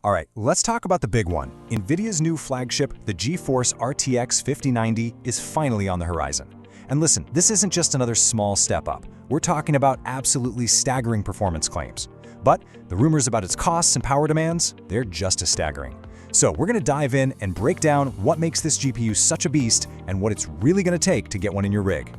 All right, let's talk about the big one. Nvidia's new flagship, the GeForce RTX 5090, is finally on the horizon. And listen, this isn't just another small step up. We're talking about absolutely staggering performance claims. But the rumors about its costs and power demands, they're just as staggering. So we're going to dive in and break down what makes this GPU such a beast and what it's really going to take to get one in your rig.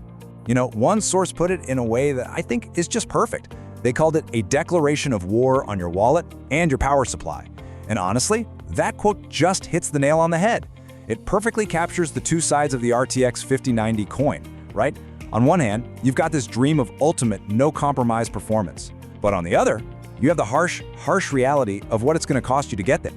You know, one source put it in a way that I think is just perfect. They called it a declaration of war on your wallet and your power supply. And honestly, that quote just hits the nail on the head. It perfectly captures the two sides of the RTX 5090 coin, right? On one hand, you've got this dream of ultimate, no-compromise performance. But on the other, you have the harsh reality of what it's going to cost you to get there.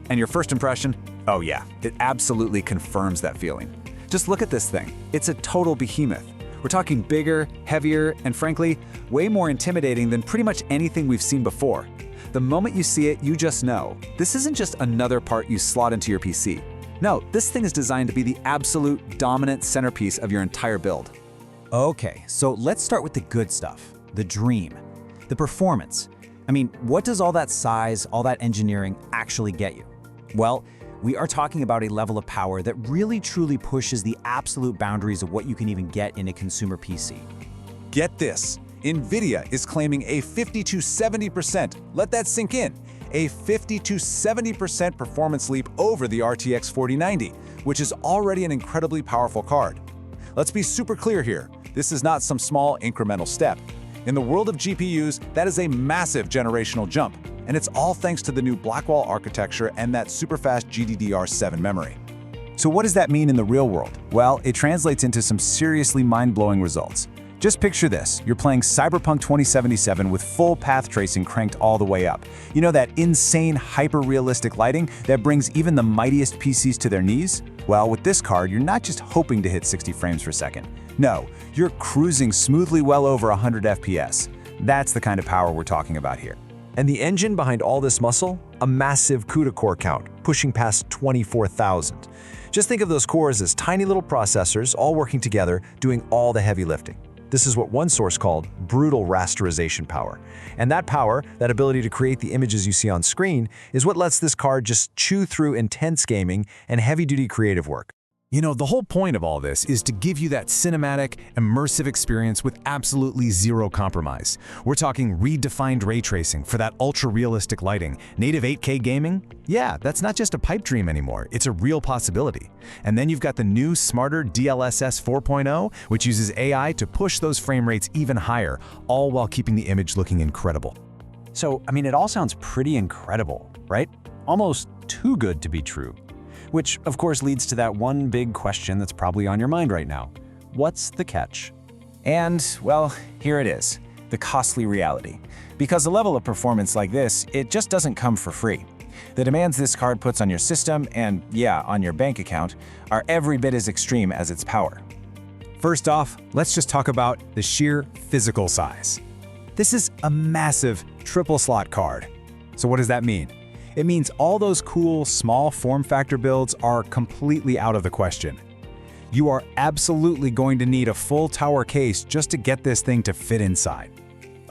And your first impression? Oh yeah, it absolutely confirms that feeling. Just look at this thing. It's a total behemoth. We're talking bigger, heavier, and frankly, way more intimidating than pretty much anything we've seen before. The moment you see it, you just know, this isn't just another part you slot into your PC. No, this thing is designed to be the absolute dominant centerpiece of your entire build. Okay, so let's start with the good stuff, the dream, the performance. I mean, what does all that size, all that engineering actually get you? Well, we are talking about a level of power that really truly pushes the absolute boundaries of what you can even get in a consumer PC. Get this. Nvidia is claiming a 50 to 70%, let that sink in, a 50 to 70% performance leap over the RTX 4090, which is already an incredibly powerful card. Let's be super clear here, this is not some small incremental step. In the world of GPUs, that is a massive generational jump, and it's all thanks to the new Blackwell architecture and that super-fast GDDR7 memory. So what does that mean in the real world? Well, it translates into some seriously mind-blowing results. Just picture this, you're playing Cyberpunk 2077 with full path tracing cranked all the way up. You know that insane, hyper-realistic lighting that brings even the mightiest PCs to their knees? Well, with this card, you're not just hoping to hit 60 frames per second. No, you're cruising smoothly well over 100 FPS. That's the kind of power we're talking about here. And the engine behind all this muscle? A massive CUDA core count, pushing past 24,000. Just think of those cores as tiny little processors all working together, doing all the heavy lifting. This is what one source called brutal rasterization power. And that power, that ability to create the images you see on screen, is what lets this card just chew through intense gaming and heavy-duty creative work. You know, the whole point of all this is to give you that cinematic, immersive experience with absolutely zero compromise. We're talking redefined ray tracing for that ultra-realistic lighting, native 8K gaming. Yeah, that's not just a pipe dream anymore, it's a real possibility. And then you've got the new, smarter DLSS 4.0, which uses AI to push those frame rates even higher, all while keeping the image looking incredible. So, I mean, it all sounds pretty incredible, right? Almost too good to be true. Which, of course, leads to that one big question that's probably on your mind right now. What's the catch? And, well, here it is, the costly reality. Because a level of performance like this, it just doesn't come for free. The demands this card puts on your system, and yeah, on your bank account, are every bit as extreme as its power. First off, let's just talk about the sheer physical size. This is a massive triple-slot card. So what does that mean? It means all those cool, small form factor builds are completely out of the question. You are absolutely going to need a full tower case just to get this thing to fit inside.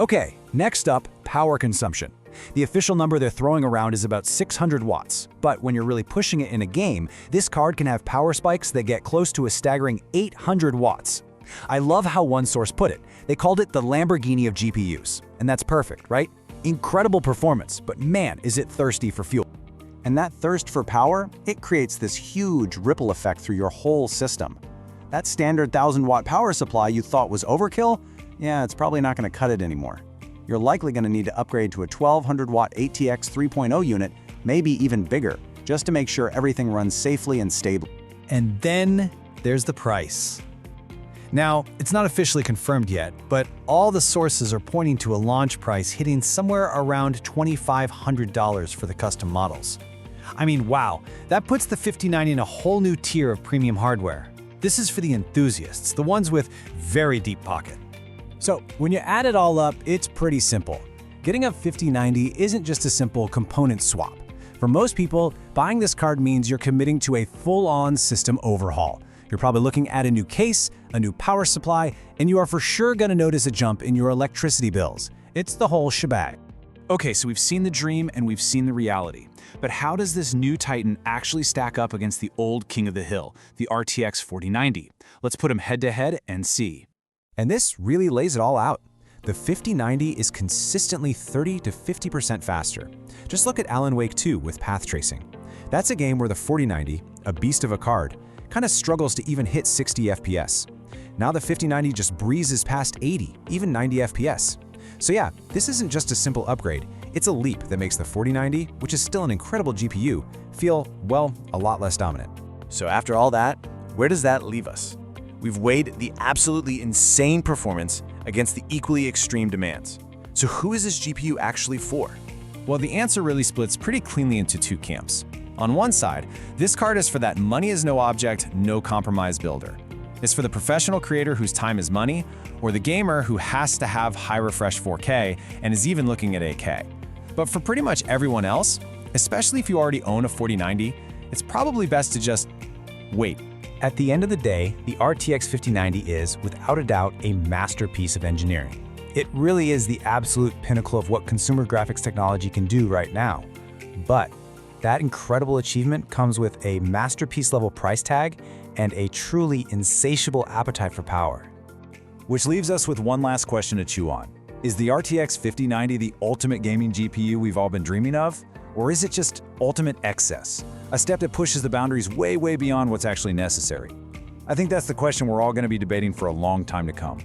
Okay, next up, power consumption. The official number they're throwing around is about 600 watts, but when you're really pushing it in a game, this card can have power spikes that get close to a staggering 800 watts. I love how one source put it. They called it the Lamborghini of GPUs, and that's perfect, right? Incredible performance, but man, is it thirsty for fuel. And that thirst for power, it creates this huge ripple effect through your whole system. That standard 1000-watt power supply you thought was overkill? Yeah, it's probably not going to cut it anymore. You're likely going to need to upgrade to a 1200-watt ATX 3.0 unit, maybe even bigger, just to make sure everything runs safely and stably. And then there's the price. Now, it's not officially confirmed yet, but all the sources are pointing to a launch price hitting somewhere around $2,500 for the custom models. I mean, wow, that puts the 5090 in a whole new tier of premium hardware. This is for the enthusiasts, the ones with very deep pocket. So, when you add it all up, it's pretty simple. Getting a 5090 isn't just a simple component swap. For most people, buying this card means you're committing to a full-on system overhaul. You're probably looking at a new case, a new power supply, and you are for sure going to notice a jump in your electricity bills. It's the whole shebang. Okay, so we've seen the dream and we've seen the reality. But how does this new Titan actually stack up against the old king of the hill, the RTX 4090? Let's put them head-to-head and see. And this really lays it all out. The 5090 is consistently 30 to 50% faster. Just look at Alan Wake 2 with path tracing. That's a game where the 4090, a beast of a card, kind of struggles to even hit 60 FPS. Now the 5090 just breezes past 80, even 90 FPS. So yeah, this isn't just a simple upgrade, it's a leap that makes the 4090, which is still an incredible GPU, feel, well, a lot less dominant. So after all that, where does that leave us? We've weighed the absolutely insane performance against the equally extreme demands. So who is this GPU actually for? Well, the answer really splits pretty cleanly into two camps. On one side, this card is for that money is no object, no compromise builder. It's for the professional creator whose time is money, or the gamer who has to have high refresh 4K and is even looking at 8K. But for pretty much everyone else, especially if you already own a 4090, it's probably best to just wait. At the end of the day, the RTX 5090 is, without a doubt, a masterpiece of engineering. It really is the absolute pinnacle of what consumer graphics technology can do right now. But that incredible achievement comes with a masterpiece-level price tag and a truly insatiable appetite for power. Which leaves us with one last question to chew on. Is the RTX 5090 the ultimate gaming GPU we've all been dreaming of? Or is it just ultimate excess? A step that pushes the boundaries way beyond what's actually necessary? I think that's the question we're all going to be debating for a long time to come.